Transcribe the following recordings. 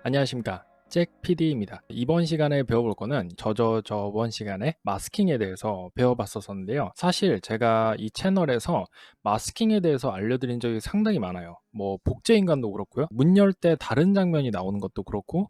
안녕하십니까, 잭 PD입니다. 이번 시간에 배워볼 거는 저번 시간에 마스킹에 대해서 배워봤었는데요. 사실 제가 이 채널에서 마스킹에 대해서 알려드린 적이 상당히 많아요. 뭐 복제인간도 그렇고요, 문 열 때 다른 장면이 나오는 것도 그렇고,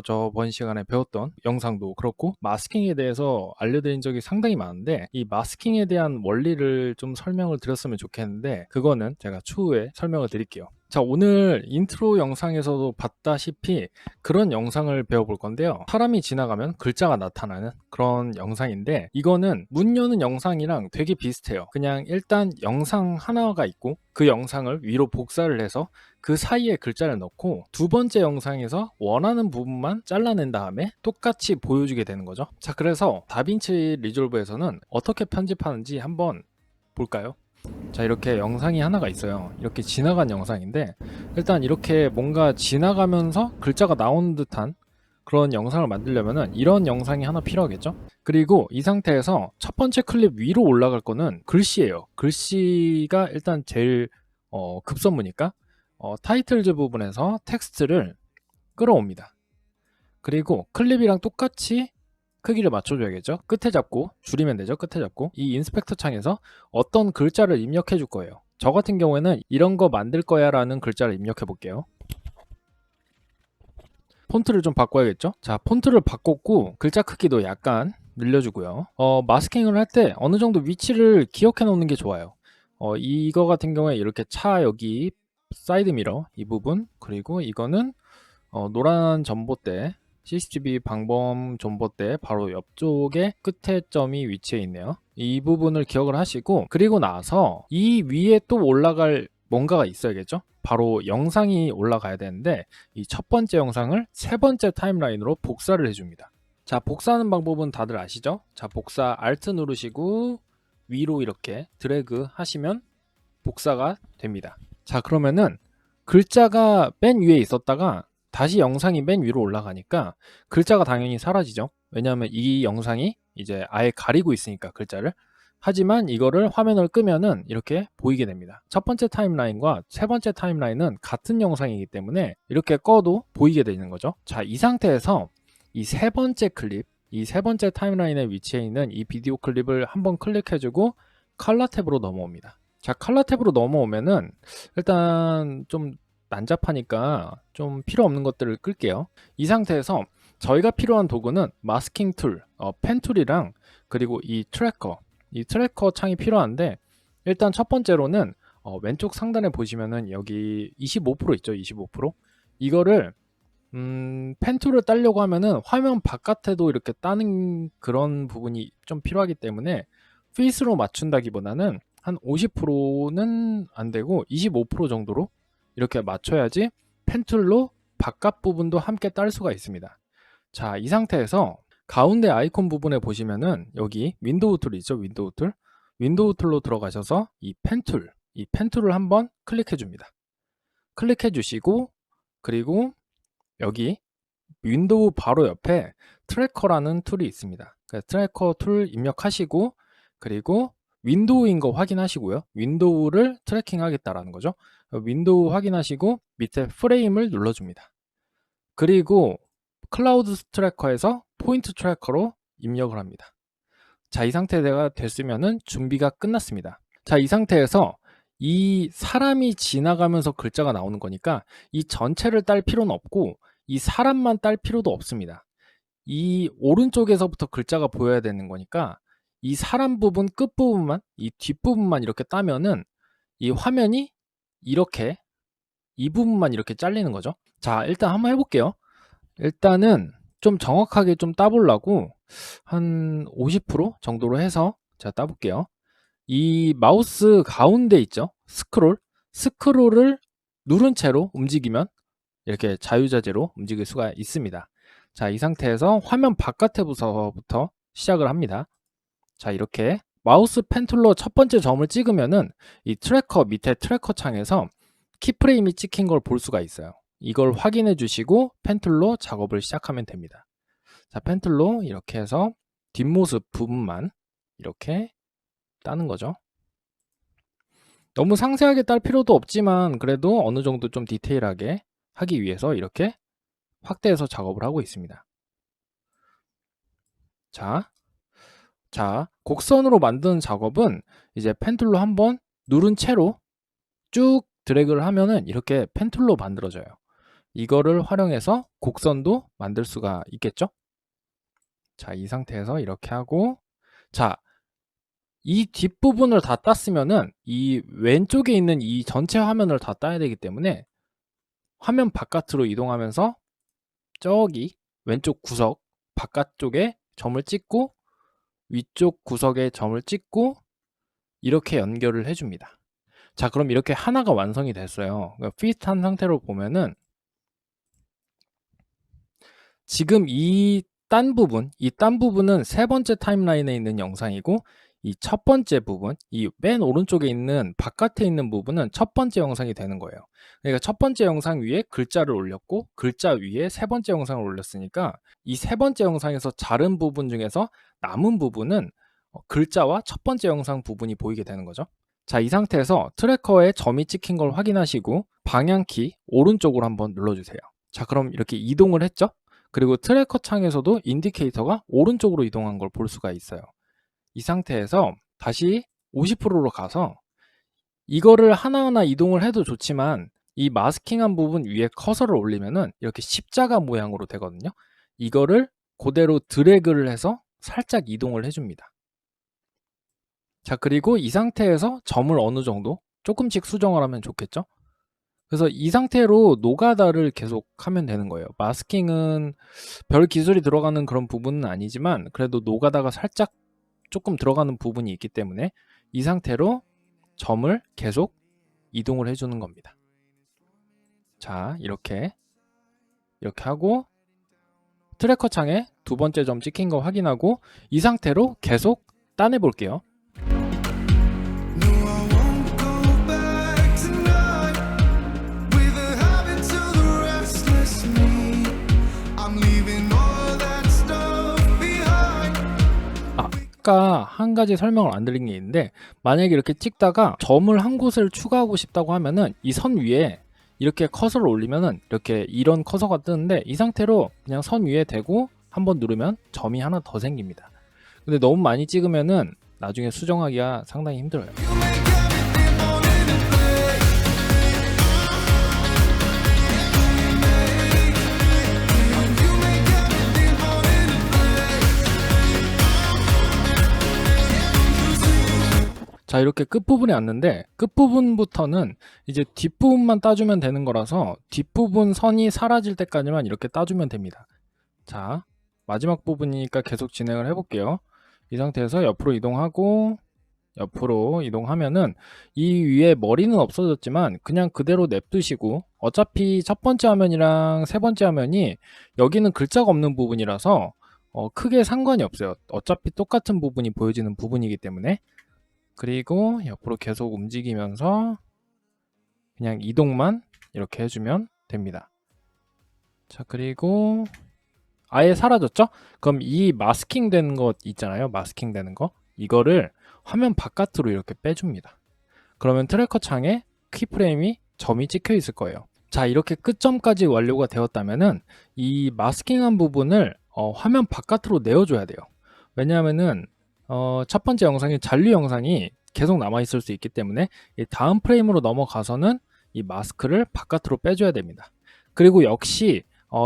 저번 시간에 배웠던 영상도 그렇고, 마스킹에 대해서 알려드린 적이 상당히 많은데, 이 마스킹에 대한 원리를 좀 설명을 드렸으면 좋겠는데, 그거는 제가 추후에 설명을 드릴게요. 자, 오늘 인트로 영상에서도 봤다시피 그런 영상을 배워볼 건데요. 사람이 지나가면 글자가 나타나는 그런 영상인데, 이거는 문 여는 영상이랑 되게 비슷해요. 그냥 일단 영상 하나가 있고, 그 영상을 위로 복사를 해서 그 사이에 글자를 넣고, 두 번째 영상에서 원하는 부분만 잘라낸 다음에 똑같이 보여주게 되는 거죠. 자, 그래서 다빈치 리졸브에서는 어떻게 편집하는지 한번 볼까요? 자, 이렇게 영상이 하나가 있어요. 이렇게 지나간 영상인데, 일단 이렇게 뭔가 지나가면서 글자가 나오는 듯한 그런 영상을 만들려면은 이런 영상이 하나 필요하겠죠. 그리고 이 상태에서 첫 번째 클립 위로 올라갈 거는 글씨예요. 글씨가 일단 제일 급선무니까 타이틀즈 부분에서 텍스트를 끌어옵니다. 그리고 클립이랑 똑같이 크기를 맞춰줘야겠죠. 끝에 잡고 줄이면 되죠. 끝에 잡고 이 인스펙터 창에서 어떤 글자를 입력해 줄 거예요. 저 같은 경우에는 이런 거 만들 거야 라는 글자를 입력해 볼게요. 폰트를 좀 바꿔야겠죠. 자, 폰트를 바꿨고 글자 크기도 약간 늘려주고요. 마스킹을 할 때 어느 정도 위치를 기억해 놓는 게 좋아요. 이거 같은 경우에 이렇게 차 여기 사이드 미러 이 부분, 그리고 이거는 노란 전봇대 CCTV 방범 전봇대 바로 옆쪽에 끝에 점이 위치해 있네요. 이 부분을 기억을 하시고, 그리고 나서 이 위에 또 올라갈 뭔가가 있어야겠죠. 바로 영상이 올라가야 되는데, 이 첫 번째 영상을 세 번째 타임라인으로 복사를 해줍니다. 자, 복사하는 방법은 다들 아시죠? 자, 복사 Alt 누르시고 위로 이렇게 드래그 하시면 복사가 됩니다. 자, 그러면은 글자가 맨 위에 있었다가 다시 영상이 맨 위로 올라가니까 글자가 당연히 사라지죠. 왜냐하면 이 영상이 이제 아예 가리고 있으니까 글자를. 하지만 이거를 화면을 끄면은 이렇게 보이게 됩니다. 첫 번째 타임라인과 세 번째 타임라인은 같은 영상이기 때문에 이렇게 꺼도 보이게 되는 거죠. 자, 이 상태에서 이 세 번째 클립, 이 세 번째 타임라인에 위치해 있는 이 비디오 클립을 한번 클릭해주고 컬러 탭으로 넘어옵니다. 자, 컬러 탭으로 넘어오면은 일단 좀 난잡하니까 좀 필요 없는 것들을 끌게요. 이 상태에서 저희가 필요한 도구는 마스킹 툴, 펜 툴이랑, 그리고 이 트래커 창이 필요한데, 일단 첫 번째로는 왼쪽 상단에 보시면은 여기 25% 있죠. 25%. 이거를 펜 툴을 따려고 하면은 화면 바깥에도 이렇게 따는 그런 부분이 좀 필요하기 때문에 핏으로 맞춘다기보다는 한 50%는 안 되고 25% 정도로 이렇게 맞춰야지 펜툴로 바깥 부분도 함께 딸 수가 있습니다. 자, 이 상태에서 가운데 아이콘 부분에 보시면은 여기 윈도우 툴 있죠. 윈도우 툴. 윈도우 툴로 들어가셔서 이 펜툴을 한번 클릭해 줍니다. 클릭해 주시고, 그리고 여기 윈도우 바로 옆에 트래커라는 툴이 있습니다. 트래커 툴 입력하시고, 그리고 윈도우인 거 확인하시고요. 윈도우를 트래킹 하겠다라는 거죠. 윈도우 확인하시고 밑에 프레임을 눌러줍니다. 그리고 클라우드 트래커에서 포인트 트래커로 입력을 합니다. 자, 이 상태가 됐으면은 준비가 끝났습니다. 자, 이 상태에서 이 사람이 지나가면서 글자가 나오는 거니까 이 전체를 딸 필요는 없고 이 사람만 딸 필요도 없습니다. 이 오른쪽에서부터 글자가 보여야 되는 거니까 이 사람 부분 끝부분만, 이 뒷부분만 이렇게 따면은 이 화면이 이렇게 이 부분만 이렇게 잘리는 거죠. 자, 일단 한번 해볼게요. 일단은 좀 정확하게 좀 따보려고 한 50% 정도로 해서 제가 따볼게요. 이 마우스 가운데 있죠? 스크롤을 누른 채로 움직이면 이렇게 자유자재로 움직일 수가 있습니다. 자, 이 상태에서 화면 바깥에부터 시작을 합니다. 자, 이렇게 마우스 펜툴로 첫 번째 점을 찍으면은 이 트래커 밑에 트래커 창에서 키프레임이 찍힌 걸 볼 수가 있어요. 이걸 확인해 주시고 펜툴로 작업을 시작하면 됩니다. 자, 펜툴로 이렇게 해서 뒷모습 부분만 이렇게 따는 거죠. 너무 상세하게 딸 필요도 없지만 그래도 어느 정도 좀 디테일하게 하기 위해서 이렇게 확대해서 작업을 하고 있습니다. 자, 곡선으로 만드는 작업은 이제 펜툴로 한번 누른 채로 쭉 드래그를 하면은 이렇게 펜툴로 만들어져요. 이거를 활용해서 곡선도 만들 수가 있겠죠? 자, 이 상태에서 이렇게 하고, 자, 이 뒷부분을 다 땄으면은 이 왼쪽에 있는 이 전체 화면을 다 따야 되기 때문에 화면 바깥으로 이동하면서 저기 왼쪽 구석 바깥쪽에 점을 찍고 위쪽 구석에 점을 찍고 이렇게 연결을 해줍니다. 자, 그럼 이렇게 하나가 완성이 됐어요. 핏한 상태로 보면은 지금 이 딴 부분은 세 번째 타임라인에 있는 영상이고, 이 첫 번째 부분, 이 맨 오른쪽에 있는 바깥에 있는 부분은 첫 번째 영상이 되는 거예요. 그러니까 첫 번째 영상 위에 글자를 올렸고, 글자 위에 세 번째 영상을 올렸으니까 이 세 번째 영상에서 자른 부분 중에서 남은 부분은 글자와 첫 번째 영상 부분이 보이게 되는 거죠. 자, 이 상태에서 트래커에 점이 찍힌 걸 확인하시고 방향키 오른쪽으로 한번 눌러주세요. 자, 그럼 이렇게 이동을 했죠? 그리고 트래커 창에서도 인디케이터가 오른쪽으로 이동한 걸 볼 수가 있어요. 이 상태에서 다시 50%로 가서 이거를 하나하나 이동을 해도 좋지만 이 마스킹한 부분 위에 커서를 올리면은 이렇게 십자가 모양으로 되거든요. 이거를 그대로 드래그를 해서 살짝 이동을 해줍니다. 자, 그리고 이 상태에서 점을 어느 정도 조금씩 수정을 하면 좋겠죠? 그래서 이 상태로 노가다를 계속 하면 되는 거예요. 마스킹은 별 기술이 들어가는 그런 부분은 아니지만 그래도 노가다가 살짝 조금 들어가는 부분이 있기 때문에 이 상태로 점을 계속 이동을 해주는 겁니다. 자, 이렇게 하고 트래커 창에 두 번째 점 찍힌 거 확인하고 이 상태로 계속 따내 볼게요. 아까 한 가지 설명을 안 드린 게 있는데, 만약에 이렇게 찍다가 점을 한 곳을 추가하고 싶다고 하면은 이 선 위에 이렇게 커서를 올리면은 이렇게 이런 커서가 뜨는데, 이 상태로 그냥 선 위에 대고 한번 누르면 점이 하나 더 생깁니다. 근데 너무 많이 찍으면은 나중에 수정하기가 상당히 힘들어요. 자, 이렇게 끝부분에 왔는데 끝부분부터는 이제 뒷부분만 따주면 되는 거라서 뒷부분 선이 사라질 때까지만 이렇게 따주면 됩니다. 자, 마지막 부분이니까 계속 진행을 해볼게요. 이 상태에서 옆으로 이동하고 옆으로 이동하면은 이 위에 머리는 없어졌지만 그냥 그대로 냅두시고, 어차피 첫 번째 화면이랑 세 번째 화면이 여기는 글자가 없는 부분이라서 크게 상관이 없어요. 어차피 똑같은 부분이 보여지는 부분이기 때문에. 그리고 옆으로 계속 움직이면서 그냥 이동만 이렇게 해주면 됩니다. 자, 그리고 아예 사라졌죠? 그럼 이 마스킹 되는 거 있잖아요. 마스킹 되는 거, 이거를 화면 바깥으로 이렇게 빼줍니다. 그러면 트래커 창에 키프레임이 점이 찍혀 있을 거예요. 자, 이렇게 끝점까지 완료가 되었다면은 이 마스킹한 부분을 화면 바깥으로 내어줘야 돼요. 왜냐하면은 첫 번째 영상이 잔류 영상이 계속 남아 있을 수 있기 때문에 이 다음 프레임으로 넘어가서는 이 마스크를 바깥으로 빼줘야 됩니다. 그리고 역시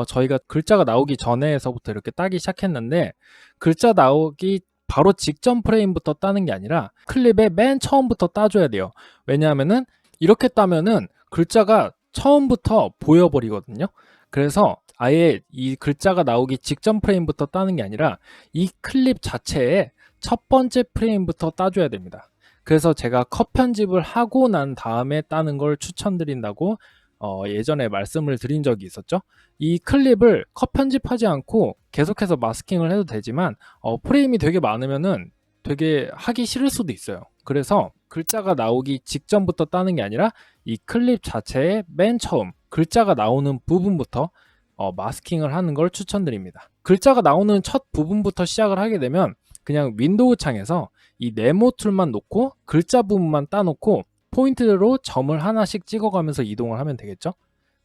저희가 글자가 나오기 전에서부터 이렇게 따기 시작했는데, 글자 나오기 바로 직전 프레임부터 따는 게 아니라 클립의 맨 처음부터 따줘야 돼요. 왜냐하면은 이렇게 따면은 글자가 처음부터 보여버리거든요. 그래서 아예 이 글자가 나오기 직전 프레임부터 따는 게 아니라 이 클립 자체에 첫 번째 프레임부터 따줘야 됩니다. 그래서 제가 컷 편집을 하고 난 다음에 따는 걸 추천드린다고 예전에 말씀을 드린 적이 있었죠. 이 클립을 컷 편집하지 않고 계속해서 마스킹을 해도 되지만 프레임이 되게 많으면은 되게 하기 싫을 수도 있어요. 그래서 글자가 나오기 직전부터 따는 게 아니라 이 클립 자체의 맨 처음 글자가 나오는 부분부터 마스킹을 하는 걸 추천드립니다. 글자가 나오는 첫 부분부터 시작을 하게 되면 그냥 윈도우 창에서 이 네모 툴만 놓고 글자 부분만 따놓고 포인트로 점을 하나씩 찍어가면서 이동을 하면 되겠죠.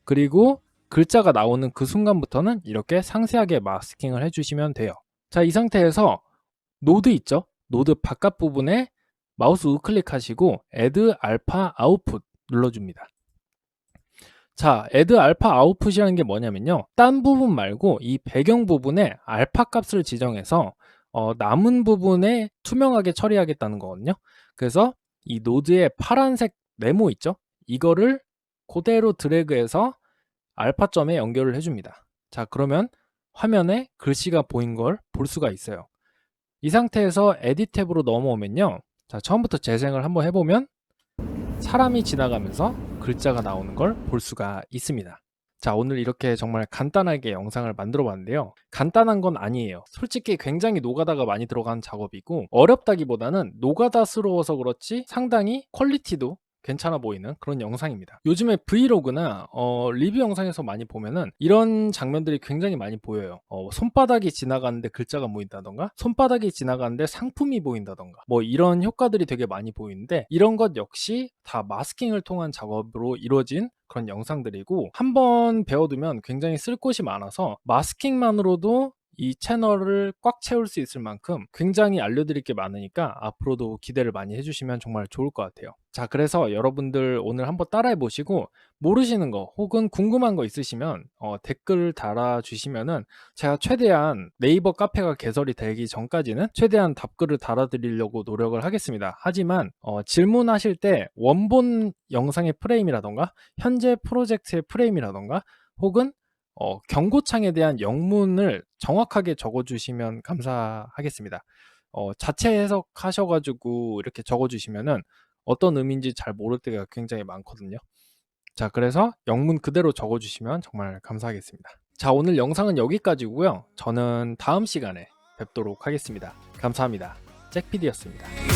그리고 글자가 나오는 그 순간부터는 이렇게 상세하게 마스킹을 해주시면 돼요. 자, 이 상태에서 노드 있죠? 노드 바깥 부분에 마우스 우클릭하시고 Add Alpha Output 눌러줍니다. 자, Add Alpha Output이라는 게 뭐냐면요, 딴 부분 말고 이 배경 부분에 알파 값을 지정해서 남은 부분에 투명하게 처리하겠다는 거거든요. 그래서 이 노드의 파란색 네모 있죠? 이거를 그대로 드래그해서 알파점에 연결을 해줍니다. 자, 그러면 화면에 글씨가 보인 걸 볼 수가 있어요. 이 상태에서 에디트 탭으로 넘어오면요, 자, 처음부터 재생을 한번 해보면 사람이 지나가면서 글자가 나오는 걸 볼 수가 있습니다. 자, 오늘 이렇게 정말 간단하게 영상을 만들어 봤는데요, 간단한 건 아니에요. 솔직히 굉장히 노가다가 많이 들어간 작업이고, 어렵다기보다는 노가다스러워서 그렇지 상당히 퀄리티도 괜찮아 보이는 그런 영상입니다. 요즘에 브이로그나 리뷰 영상에서 많이 보면은 이런 장면들이 굉장히 많이 보여요. 손바닥이 지나가는데 글자가 보인다던가, 손바닥이 지나가는데 상품이 보인다던가, 뭐 이런 효과들이 되게 많이 보이는데, 이런 것 역시 다 마스킹을 통한 작업으로 이루어진 그런 영상들이고, 한번 배워두면 굉장히 쓸 곳이 많아서 마스킹만으로도 이 채널을 꽉 채울 수 있을 만큼 굉장히 알려드릴 게 많으니까 앞으로도 기대를 많이 해주시면 정말 좋을 것 같아요. 자, 그래서 여러분들 오늘 한번 따라해 보시고, 모르시는 거 혹은 궁금한 거 있으시면 댓글 달아주시면은 제가 최대한 네이버 카페가 개설이 되기 전까지는 최대한 답글을 달아드리려고 노력을 하겠습니다. 하지만 질문하실 때 원본 영상의 프레임이라던가 현재 프로젝트의 프레임이라던가 혹은 경고창에 대한 영문을 정확하게 적어주시면 감사하겠습니다. 자체 해석하셔가지고 이렇게 적어주시면은 어떤 의미인지 잘 모를 때가 굉장히 많거든요. 자, 그래서 영문 그대로 적어주시면 정말 감사하겠습니다. 자, 오늘 영상은 여기까지고요. 저는 다음 시간에 뵙도록 하겠습니다. 감사합니다. 잭피디였습니다.